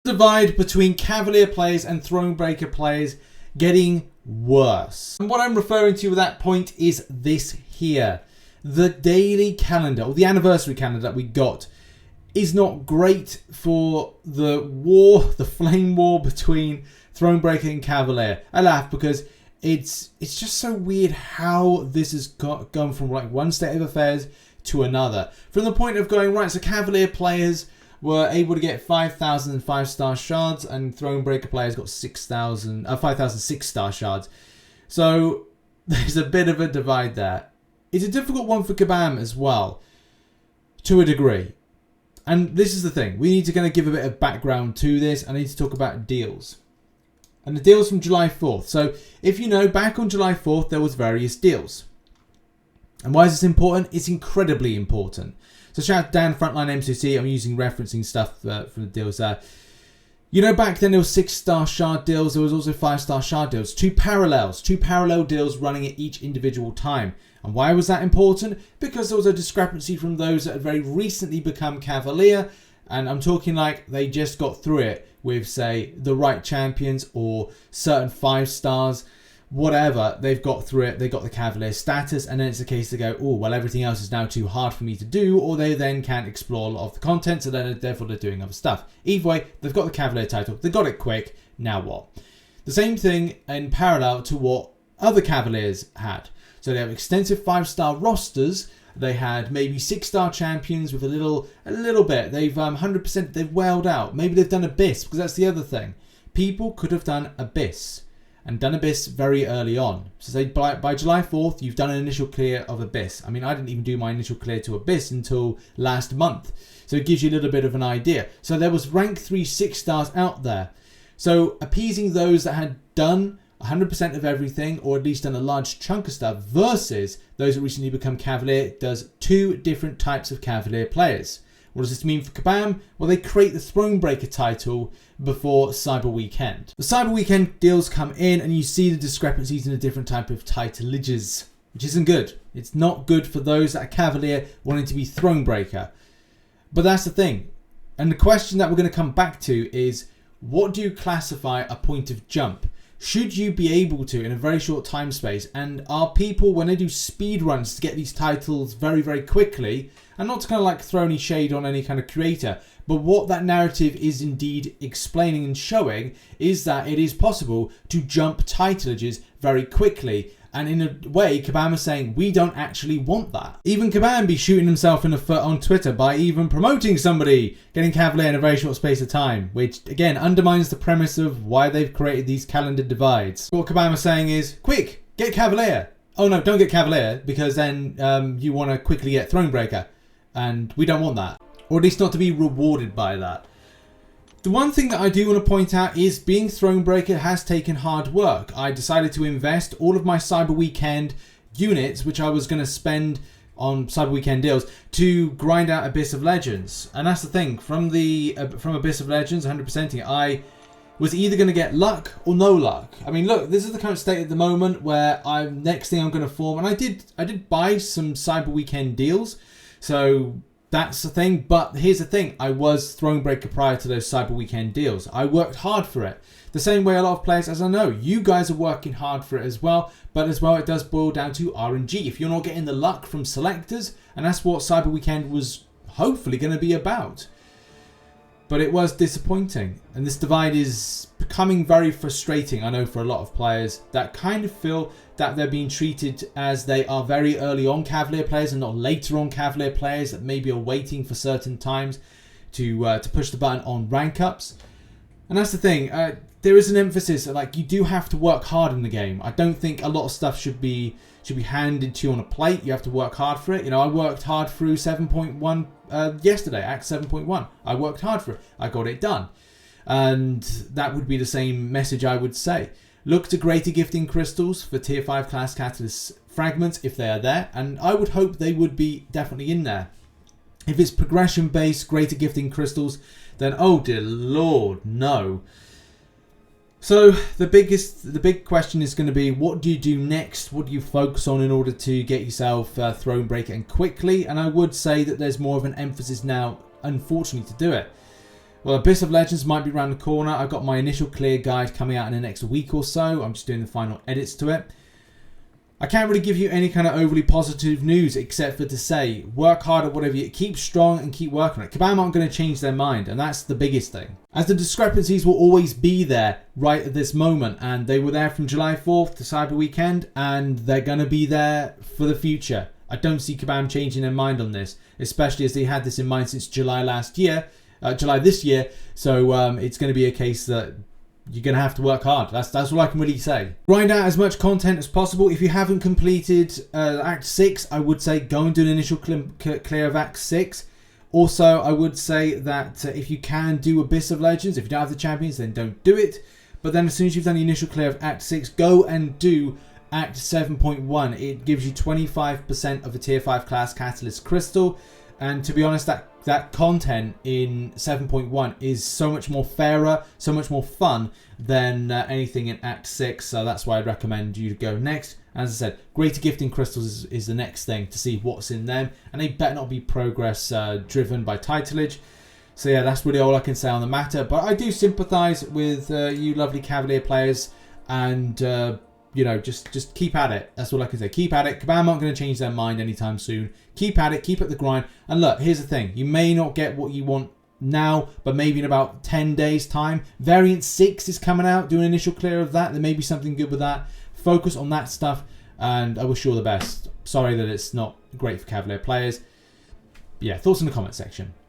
Divide between Cavalier players and Thronebreaker players getting worse. And what I'm referring to with that point is this here. The daily calendar, or the anniversary calendar that we got, is not great for the war, the flame war between Thronebreaker and Cavalier. I laugh because it's just so weird how this has gone from like one state of affairs to another. From the point of going, right, so Cavalier players were able to get 5,000 5-star shards, and Thronebreaker players got 5,000 6-star shards. So there's a bit of a divide there. It's a difficult one for Kabam as well, to a degree. And this is the thing. We need to kind of give a bit of background to this. I need to talk about deals. And the deals from July 4th. So if you know, back on July 4th, there was various deals. And why is this important? It's incredibly important. So shout out Dan, Frontline MCOC. I'm using referencing stuff from the deals there. You know, back then there was 6-star shard deals. There was also 5-star shard deals. Two parallel deals running at each individual time. And why was that important? Because there was a discrepancy from those that had very recently become Cavalier. And I'm talking like they just got through it with, say, the right champions or certain 5-stars. Whatever, they've got through it, they got the Cavalier status, and then it's a case to go, oh, well, everything else is now too hard for me to do, or they then can't explore a lot of the content, so then therefore they're doing other stuff. Either way, they've got the Cavalier title, they got it quick, now what? The same thing in parallel to what other Cavaliers had. So they have extensive 5-star rosters, they had maybe 6-star champions with a little bit, they've 100%, they've welled out, maybe they've done Abyss, because that's the other thing. People could have done Abyss. And done Abyss very early on. So say by July 4th, you've done an initial clear of Abyss. I mean, I didn't even do my initial clear to Abyss until last month. So it gives you a little bit of an idea. So there was rank 3 6-stars out there. So appeasing those that had done 100% of everything, or at least done a large chunk of stuff, versus those that recently become Cavalier, does two different types of Cavalier players. What does this mean for Kabam? Well, they create the Thronebreaker title before Cyber Weekend. The Cyber Weekend deals come in and you see the discrepancies in a different type of titleages, which isn't good. It's not good for those that are Cavalier wanting to be Thronebreaker. But that's the thing. And the question that we're going to come back to is, what do you classify a point of jump? Should you be able to in a very short time space? And are people, when they do speed runs to get these titles very, very quickly, and not to kind of like throw any shade on any kind of creator, but what that narrative is indeed explaining and showing is that it is possible to jump titleages very quickly. And in a way, Kabam is saying, we don't actually want that. Even Kabam be shooting himself in the foot on Twitter by even promoting somebody getting Cavalier in a very short space of time, which again undermines the premise of why they've created these calendar divides. What Kabam is saying is, quick, get Cavalier. Oh no, don't get Cavalier, because then you want to quickly get Thronebreaker. And we don't want that. Or at least not to be rewarded by that. The one thing that I do want to point out is being Thronebreaker has taken hard work. I decided to invest all of my Cyber Weekend units, which I was going to spend on Cyber Weekend deals, to grind out Abyss of Legends. And that's the thing, from Abyss of Legends, 100%ing it, I was either going to get luck or no luck. I mean, look, this is the current state at the moment where next thing I'm going to form, and I did buy some Cyber Weekend deals, so that's the thing. But here's the thing, I was Thronebreaker prior to those Cyber Weekend deals. I worked hard for it. The same way a lot of players, as I know, you guys are working hard for it as well. But as well, it does boil down to RNG. If you're not getting the luck from selectors, and that's what Cyber Weekend was hopefully going to be about. But it was disappointing. And this divide is becoming very frustrating, I know, for a lot of players that kind of feel that they're being treated as they are very early on Cavalier players and not later on Cavalier players that maybe are waiting for certain times to push the button on rank ups. And that's the thing, there is an emphasis that, like, you do have to work hard in the game. I don't think a lot of stuff should be handed to you on a plate. You have to work hard for it. You know, I worked hard through 7.1 yesterday, Act 7.1. I worked hard for it. I got it done. And that would be the same message I would say. Look to greater gifting crystals for tier 5 class catalyst fragments if they are there. And I would hope they would be definitely in there. If it's progression based greater gifting crystals, then oh dear lord, no. So the big question is going to be, what do you do next? What do you focus on in order to get yourself Thronebreaker and quickly? And I would say that there's more of an emphasis now, unfortunately, to do it. Well, Abyss of Legends might be around the corner. I've got my initial clear guide coming out in the next week or so. I'm just doing the final edits to it. I can't really give you any kind of overly positive news except for to say, work hard at whatever you keep strong and keep working on it. Kabam aren't going to change their mind, and that's the biggest thing. As the discrepancies will always be there right at this moment, and they were there from July 4th to Cyber Weekend, and they're going to be there for the future. I don't see Kabam changing their mind on this, especially as they had this in mind since July this year. So it's going to be a case that you're going to have to work hard. That's all I can really say. Grind out as much content as possible. If you haven't completed Act 6, I would say go and do an initial clear of Act 6. Also, I would say that if you can do Abyss of Legends, if you don't have the champions, then don't do it. But then as soon as you've done the initial clear of Act 6, go and do Act 7.1. It gives you 25% of the Tier 5 class Catalyst Crystal. And to be honest, that content in 7.1 is so much more fairer, so much more fun than anything in Act 6. So that's why I'd recommend you to go next. As I said, greater gifting crystals is the next thing to see what's in them. And they better not be progress driven by titleage. So yeah, that's really all I can say on the matter. But I do sympathise with you lovely Cavalier players. And you know, just keep at it. That's all I can say. Keep at it. Kabam aren't going to change their mind anytime soon. Keep at it. Keep at the grind. And look, here's the thing. You may not get what you want now, but maybe in about 10 days' time. Variant 6 is coming out. Do an initial clear of that. There may be something good with that. Focus on that stuff. And I wish you all the best. Sorry that it's not great for Cavalier players. Yeah, thoughts in the comment section.